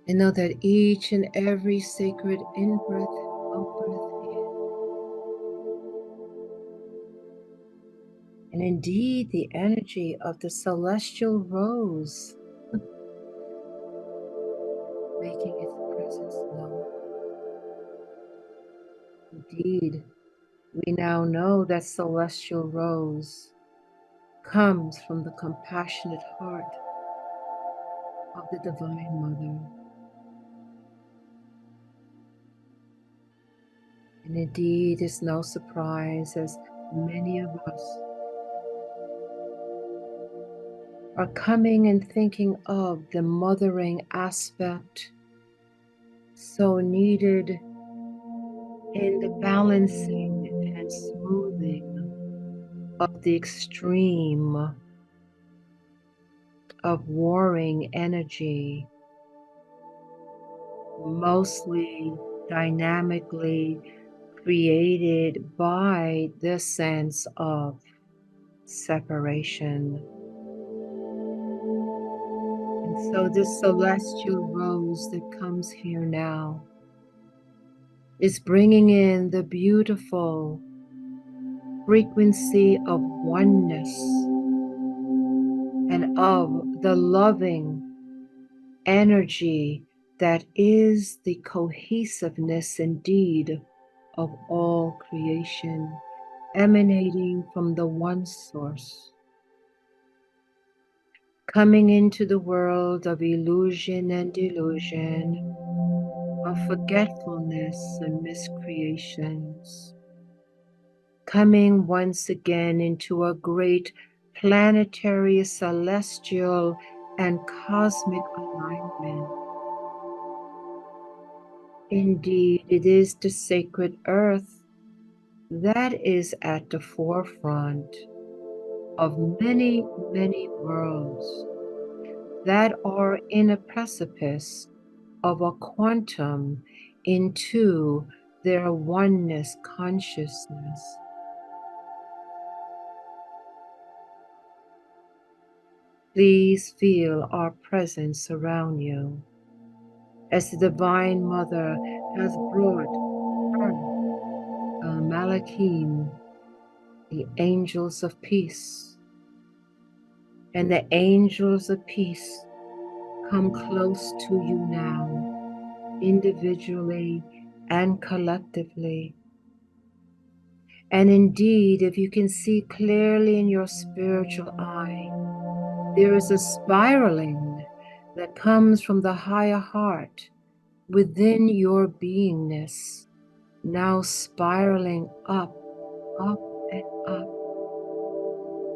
And know that each and every sacred in-breath, out-breath in, and indeed the energy of the celestial rose making its presence known. Indeed, we now know that celestial rose comes from the compassionate heart of the Divine Mother. And indeed, it's no surprise as many of us are coming and thinking of the mothering aspect so needed in the balancing and smoothing of the extreme of warring energy, mostly dynamically created by the sense of separation. And so this celestial rose that comes here now is bringing in the beautiful frequency of oneness and of the loving energy that is the cohesiveness indeed of all creation, emanating from the one source, coming into the world of illusion and delusion, of forgetfulness and miscreations, coming once again into a great planetary, celestial, and cosmic alignment. Indeed, it is the sacred earth that is at the forefront of many, many worlds that are in a precipice of a quantum into their oneness consciousness. Please feel our presence around you as the Divine Mother has brought her Malachim, the angels of peace. And the angels of peace come close to you now, individually and collectively. And indeed, if you can see clearly in your spiritual eye, there is a spiraling that comes from the higher heart within your beingness, now spiraling up, up, and up.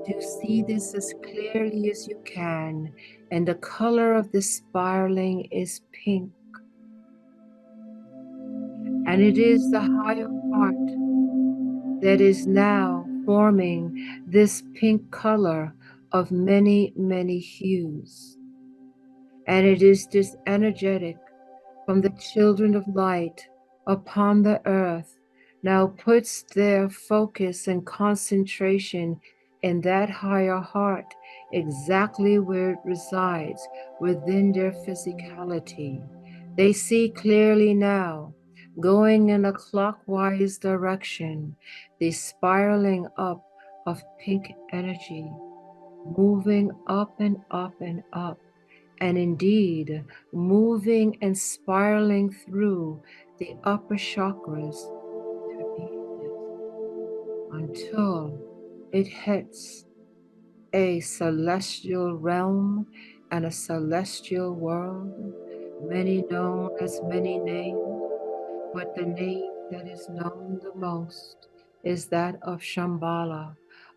To see this as clearly as you can, and the color of the spiraling is pink. And it is the higher heart that is now forming this pink color of many, many hues. And it is this energetic from the children of light upon the earth now puts their focus and concentration in that higher heart, exactly where it resides within their physicality. They see clearly now, going in a clockwise direction, the spiraling up of pink energy, moving up and up and up, and indeed moving and spiraling through the upper chakras until it hits a celestial realm and a celestial world, many known as many names, but the name that is known the most is that of Shambhala,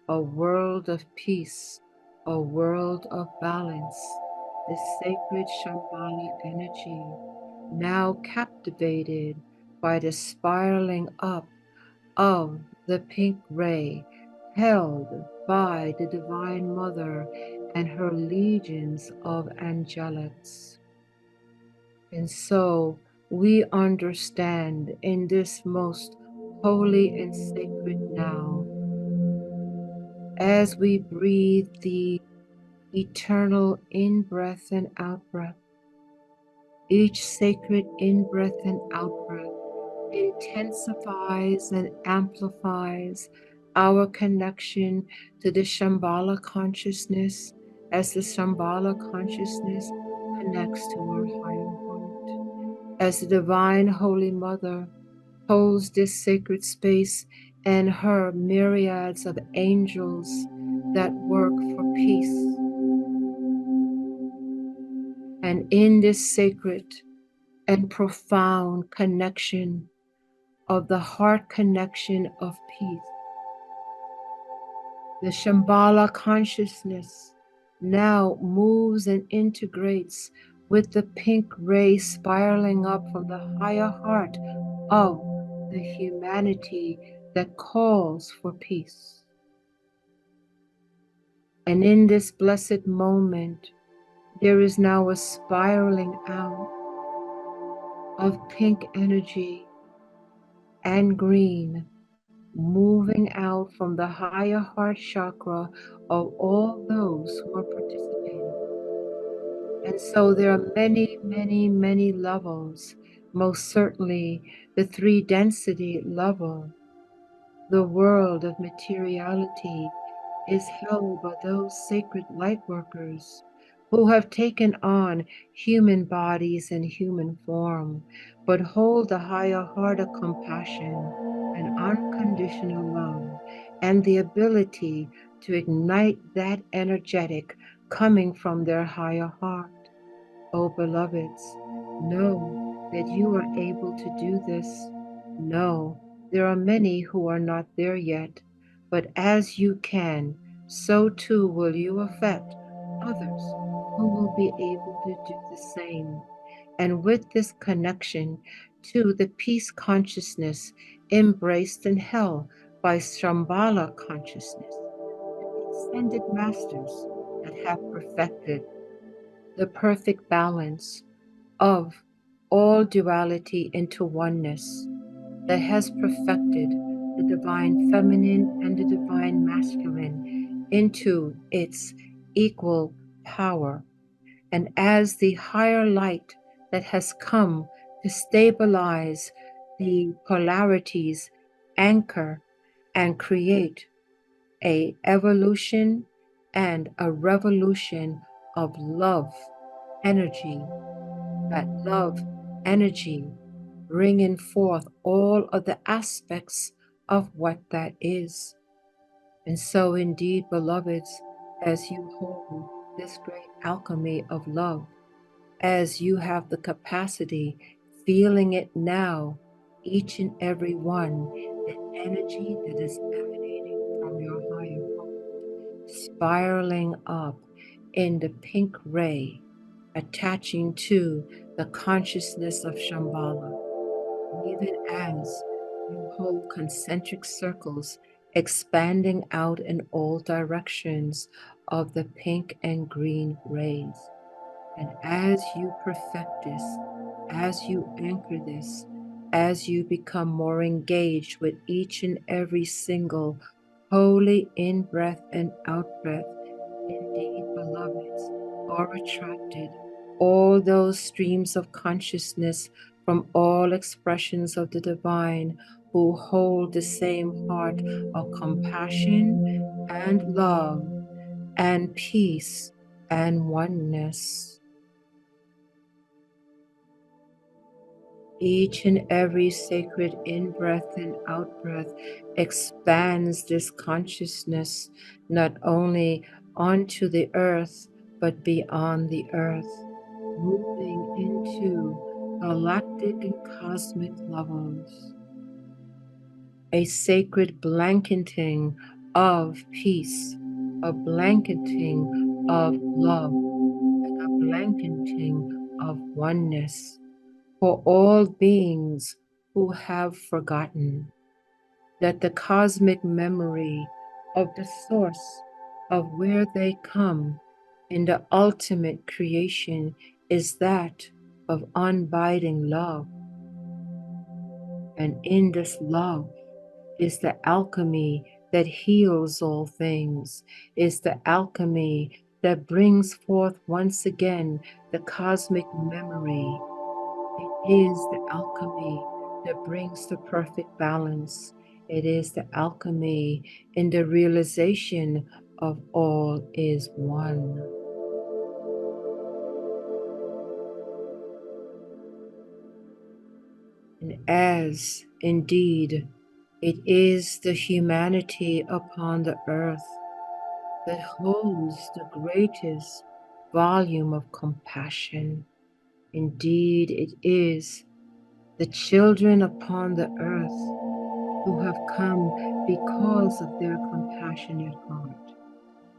a world of peace, a world of balance, the sacred Shambhala energy, now captivated by the spiraling up of the pink ray, held by the Divine Mother and her legions of angelics. And so we understand in this most holy and sacred now, as we breathe the eternal in-breath and out-breath, Each sacred in-breath and out-breath intensifies and amplifies our connection to the Shambhala consciousness as the Shambhala consciousness connects to our higher heart. As the Divine Holy Mother holds this sacred space and her myriads of angels that work for peace. And in this sacred and profound connection of the heart connection of peace, the Shambhala consciousness now moves and integrates with the pink ray spiraling up from the higher heart of the humanity that calls for peace. And in this blessed moment, there is now a spiraling out of pink energy and green moving out from the higher heart chakra of all those who are participating. And so there are many, many, many levels. Most certainly the 3 density level, the world of materiality, is held by those sacred light workers who have taken on human bodies in human form, but hold the higher heart of compassion and unconditional love and the ability to ignite that energetic coming from their higher heart. Oh, beloveds, know that you are able to do this. No, there are many who are not there yet, but as you can, so too will you affect others who will be able to do the same. And with this connection to the peace consciousness embraced and held by Shambhala consciousness, the ascended masters that have perfected the perfect balance of all duality into oneness, that has perfected the divine feminine and the divine masculine into its equal power. And as the higher light that has come to stabilize the polarities, anchor and create a evolution and a revolution of love energy, that love energy bringing forth all of the aspects of what that is. And so indeed, beloveds, as you hold this great alchemy of love, as you have the capacity, feeling it now, each and every one, the energy that is emanating from your higher heart, spiraling up in the pink ray, attaching to the consciousness of Shambhala, even as you hold concentric circles expanding out in all directions of the pink and green rays. And as you perfect this, as you anchor this, as you become more engaged with each and every single holy in-breath and out-breath, indeed, beloveds, are attracted all those streams of consciousness from all expressions of the divine who hold the same heart of compassion and love and peace and oneness. Each and every sacred in-breath and out-breath expands this consciousness not only onto the earth, but beyond the earth, moving into galactic and cosmic levels. A sacred blanketing of peace, a blanketing of love, and a blanketing of oneness for all beings who have forgotten that the cosmic memory of the source of where they come in the ultimate creation is that of unbiding love. And in this love is the alchemy that heals all things, is the alchemy that brings forth once again the cosmic memory is the alchemy that brings the perfect balance. It is the alchemy in the realization of all is one. And as indeed it is the humanity upon the earth that holds the greatest volume of compassion. Indeed, it is the children upon the earth who have come because of their compassionate heart.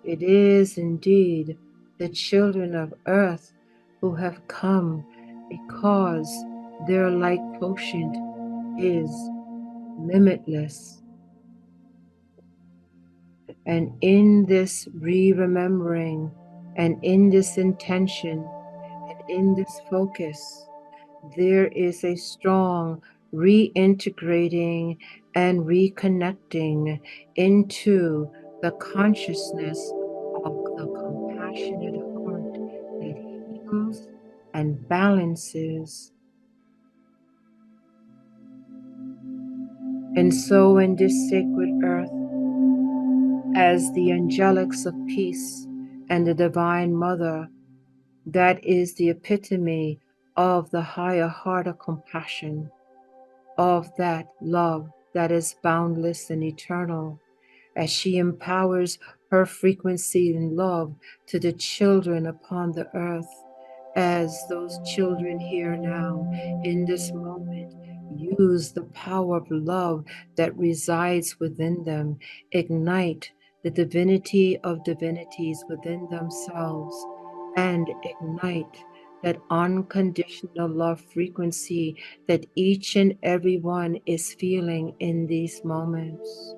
It is indeed the children of earth who have come because their light quotient is limitless. And in this remembering and in this intention and in this focus, there is a strong reintegrating and reconnecting into the consciousness of the compassionate heart that heals and balances. And so in this sacred earth, as the angelics of peace and the Divine Mother, that is the epitome of the higher heart of compassion, of that love that is boundless and eternal, as she empowers her frequency in love to the children upon the earth, as those children here now in this moment use the power of love that resides within them, ignite the divinity of divinities within themselves, and ignite that unconditional love frequency that each and every one is feeling in these moments.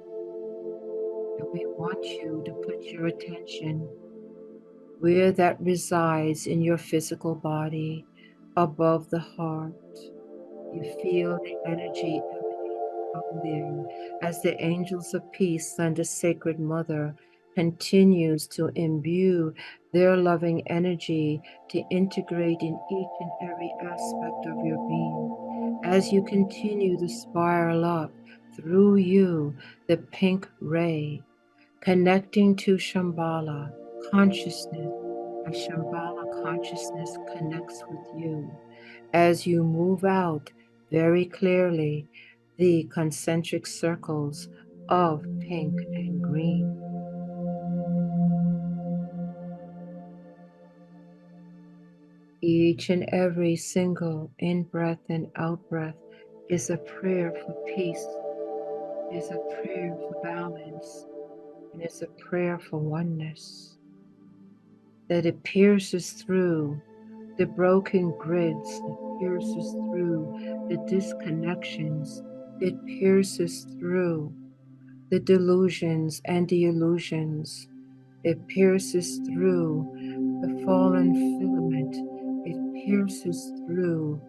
And we want you to put your attention where that resides in your physical body, above the heart. You feel the energy emanating from there as the angels of peace and the Sacred Mother continues to imbue their loving energy to integrate in each and every aspect of your being. As you continue to spiral up through you, the pink ray, connecting to Shambhala consciousness, as Shambhala consciousness connects with you, as you move out very clearly the concentric circles of pink and green. Each and every single in-breath and out-breath is a prayer for peace, is a prayer for balance, and is a prayer for oneness. That it pierces through the broken grids, it pierces through the disconnections, it pierces through the delusions and the illusions, it pierces through the fallen filament, it pierces through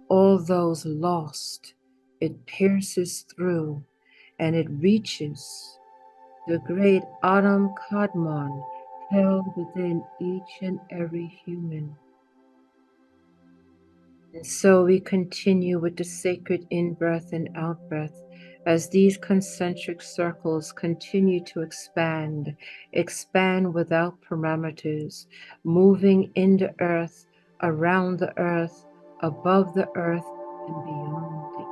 all those lost, it pierces through, and it reaches the great Adam Kadmon held within each and every human. And so we continue with the sacred in-breath and out-breath as these concentric circles continue to expand, expand without parameters, moving in the earth, around the earth, above the earth, and beyond the earth.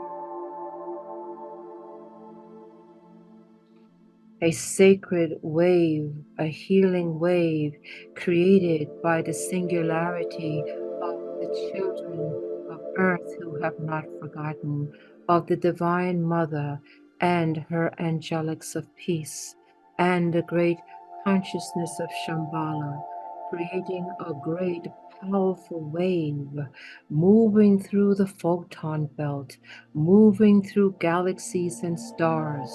A sacred wave, a healing wave created by the singularity of the children of earth who have not forgotten, of the Divine Mother and her angelics of peace, and the great consciousness of Shambhala, creating a great powerful wave, moving through the photon belt, moving through galaxies and stars.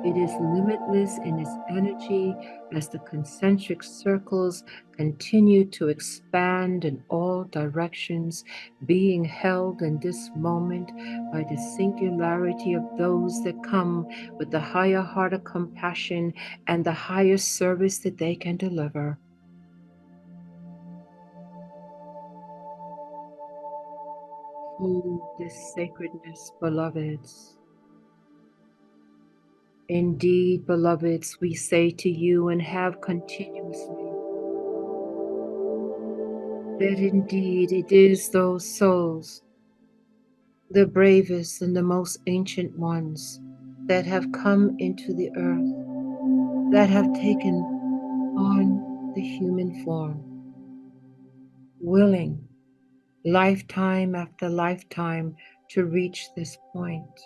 It is limitless in its energy as the concentric circles continue to expand in all directions, being held in this moment by the singularity of those that come with the higher heart of compassion and the higher service that they can deliver. Hold this sacredness, beloveds. Indeed, beloveds, we say to you and have continuously that indeed it is those souls, the bravest and the most ancient ones, that have come into the earth, that have taken on the human form, willing, lifetime after lifetime, to reach this point.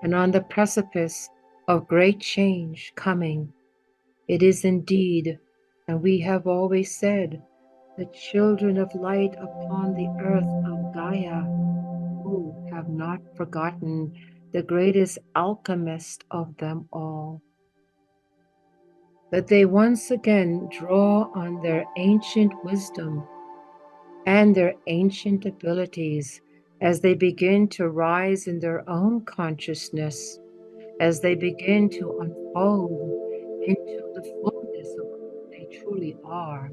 And on the precipice of great change coming, it is indeed, and we have always said, the children of light upon the earth of Gaia, who have not forgotten the greatest alchemist of them all, that they once again draw on their ancient wisdom and their ancient abilities as they begin to rise in their own consciousness, as they begin to unfold into the fullness of who they truly are,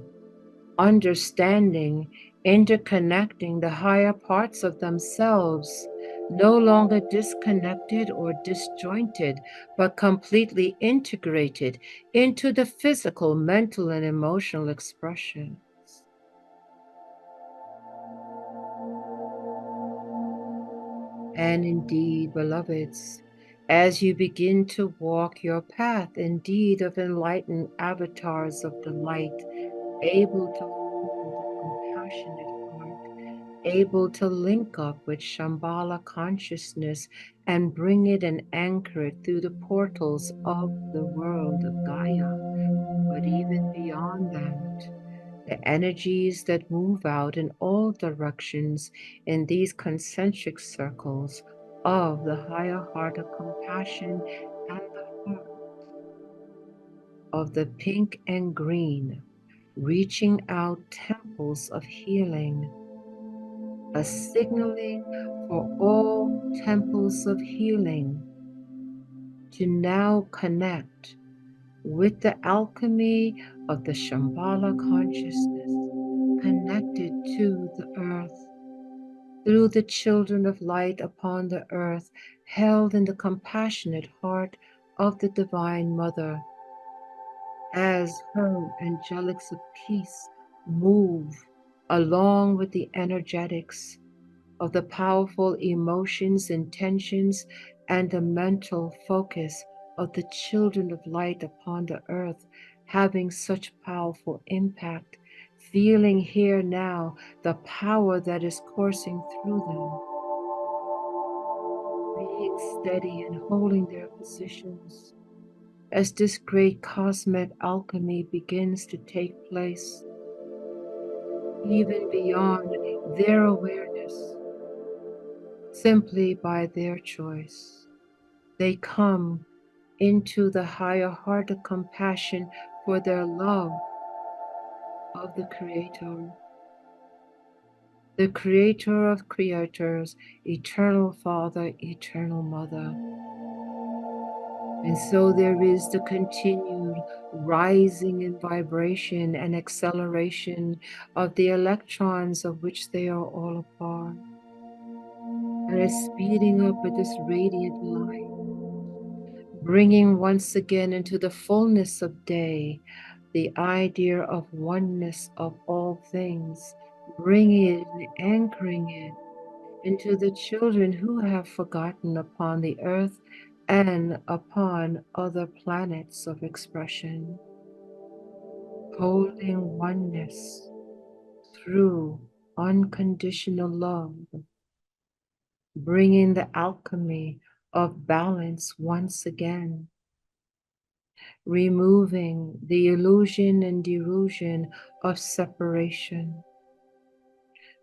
understanding, interconnecting the higher parts of themselves, no longer disconnected or disjointed, but completely integrated into the physical, mental, and emotional expressions. And indeed, beloveds, as you begin to walk your path, indeed, of enlightened avatars of the light, able to hold a compassionate heart, able to link up with Shambhala consciousness and bring it and anchor it through the portals of the world of Gaia, but even beyond that, the energies that move out in all directions in these concentric circles of the higher heart of compassion and the heart of the pink and green, reaching out temples of healing, a signaling for all temples of healing to now connect with the alchemy of the Shambhala consciousness, connected to the earth, through the children of light upon the earth, held in the compassionate heart of the Divine Mother, as her angelics of peace move along with the energetics of the powerful emotions, intentions, and the mental focus of the children of light upon the earth, having such powerful impact, feeling here now the power that is coursing through them, being steady and holding their positions as this great cosmic alchemy begins to take place, even beyond their awareness, simply by their choice. They come into the higher heart of compassion for their love of the Creator of creators, eternal Father, eternal Mother. And so there is the continued rising in vibration and acceleration of the electrons of which they are all a part. And it's speeding up with this radiant light, bringing once again into the fullness of day the idea of oneness of all things, bringing it and anchoring it into the children who have forgotten upon the earth and upon other planets of expression, holding oneness through unconditional love, bringing the alchemy of balance once again, removing the illusion and delusion of separation,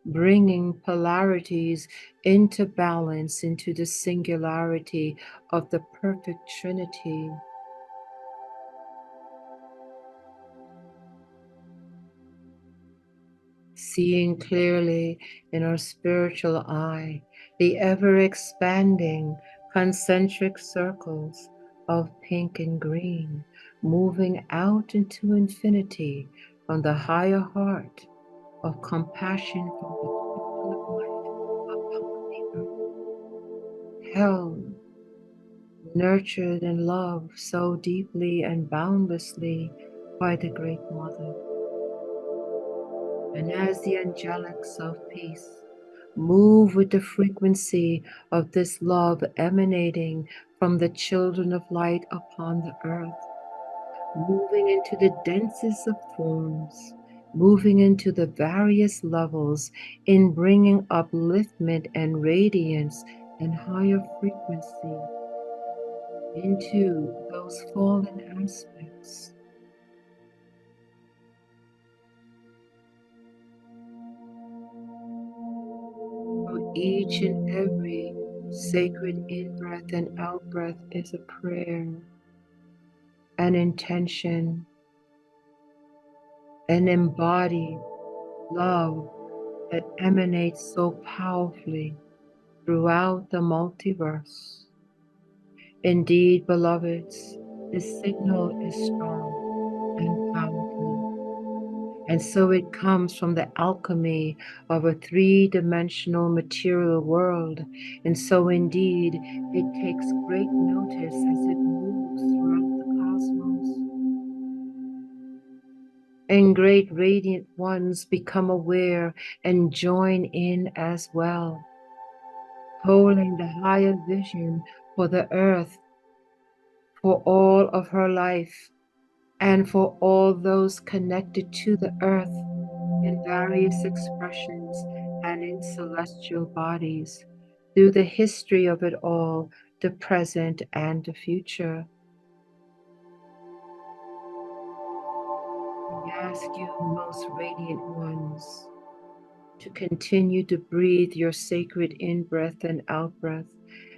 bringing polarities into balance, into the singularity of the perfect Trinity. Seeing clearly in our spiritual eye the ever expanding concentric circles of pink and green, moving out into infinity from the higher heart of compassion from the held, nurtured and loved so deeply and boundlessly by the Great Mother. And as the angelics of peace move with the frequency of this love emanating from the children of light upon the earth, moving into the densest of forms, moving into the various levels in bringing upliftment and radiance and higher frequency into those fallen aspects. For each and every sacred in-breath and out-breath is a prayer, an intention, an embodied love that emanates so powerfully throughout the multiverse. Indeed, beloveds, this signal is strong and powerful. And so it comes from the alchemy of a three-dimensional material world. And so indeed, it takes great notice as it moves throughout the cosmos. And great radiant ones become aware and join in as well, holding the higher vision for the earth, for all of her life, and for all those connected to the earth in various expressions and in celestial bodies, through the history of it all, the present and the future. We ask you, most radiant ones, to continue to breathe your sacred in-breath and out-breath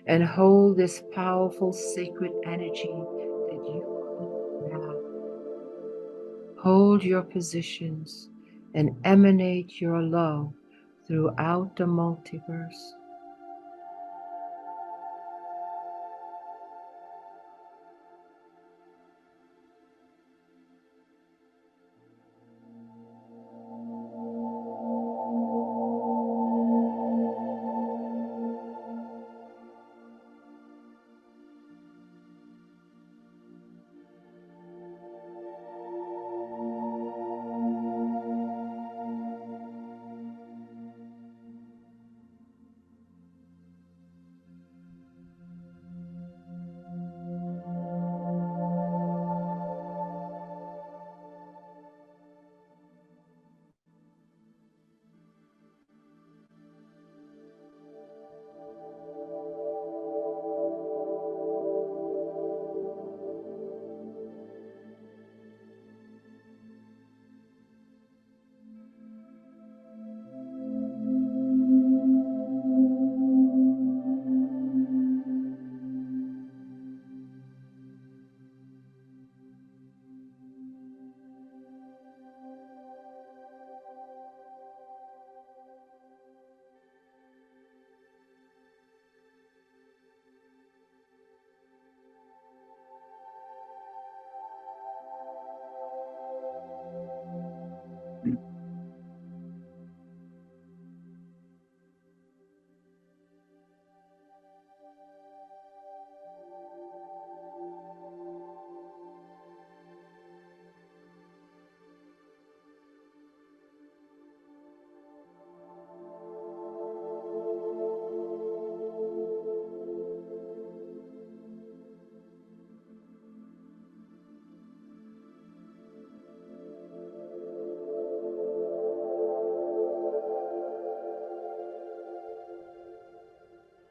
and hold this powerful sacred energy that you hold now. Hold your positions and emanate your love throughout the multiverse.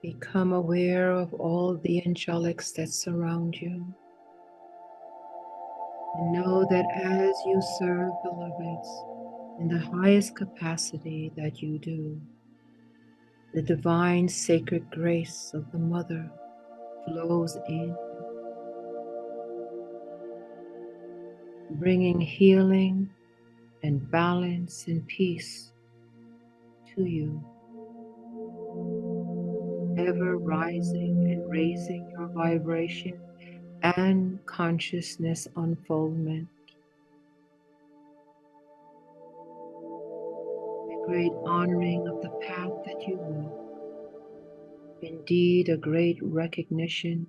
Become aware of all the angelics that surround you. And know that as you serve, beloveds, in the highest capacity that you do, the divine sacred grace of the Mother flows in, bringing healing and balance and peace to you, ever rising and raising your vibration and consciousness unfoldment. A great honoring of the path that you walk, indeed a great recognition.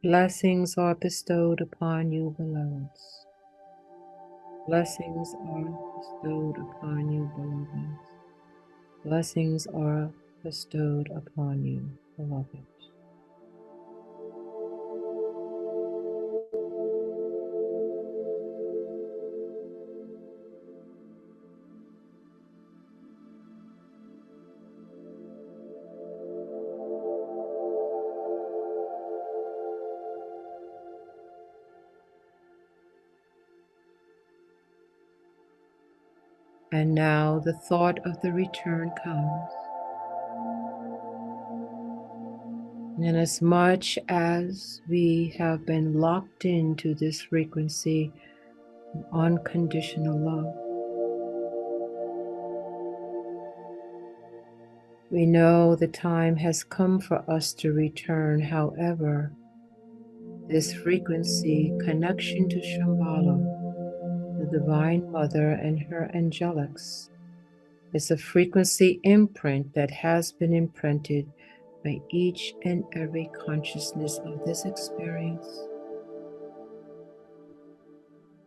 Blessings are bestowed upon you, beloveds. Blessings are bestowed upon you, beloveds. Blessings are bestowed upon you, beloved. And now the thought of the return comes. Inasmuch as we have been locked into this frequency of unconditional love, we know the time has come for us to return. However, this frequency connection to Shambhala, the Divine Mother and her angelics, is a frequency imprint that has been imprinted by each and every consciousness of this experience.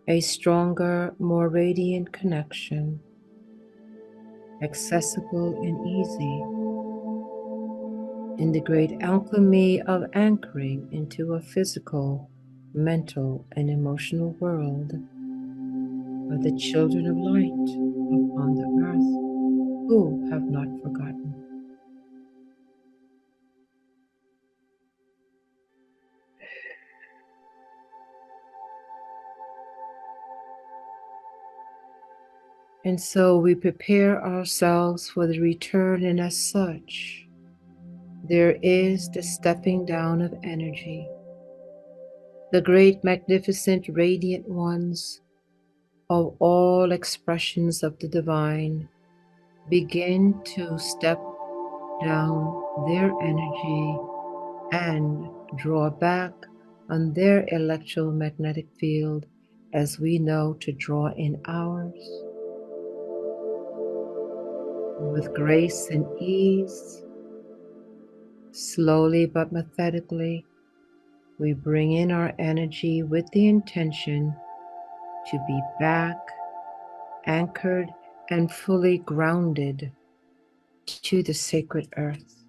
A stronger, more radiant connection, accessible and easy, in the great alchemy of anchoring into a physical, mental, and emotional world of the children of light upon the earth who have not forgotten. And so we prepare ourselves for the return, and as such, there is the stepping down of energy. The great, magnificent, radiant ones of all expressions of the divine begin to step down their energy and draw back on their electromagnetic field as we know to draw in ours. With grace and ease, slowly but methodically, we bring in our energy with the intention to be back, anchored, and fully grounded to the sacred earth,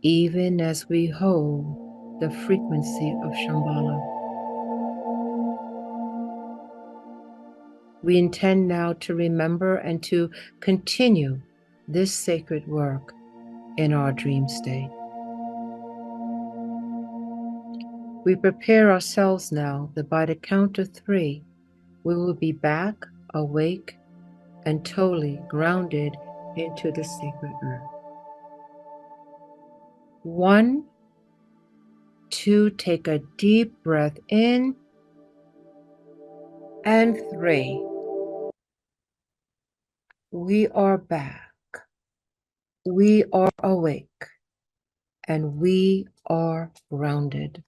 even as we hold the frequency of Shambhala. We intend now to remember and to continue this sacred work in our dream state. We prepare ourselves now that by the count of 3, we will be back, awake, and totally grounded into the sacred earth. 1, 2, take a deep breath in, and 3, we are back, we are awake, and we are grounded.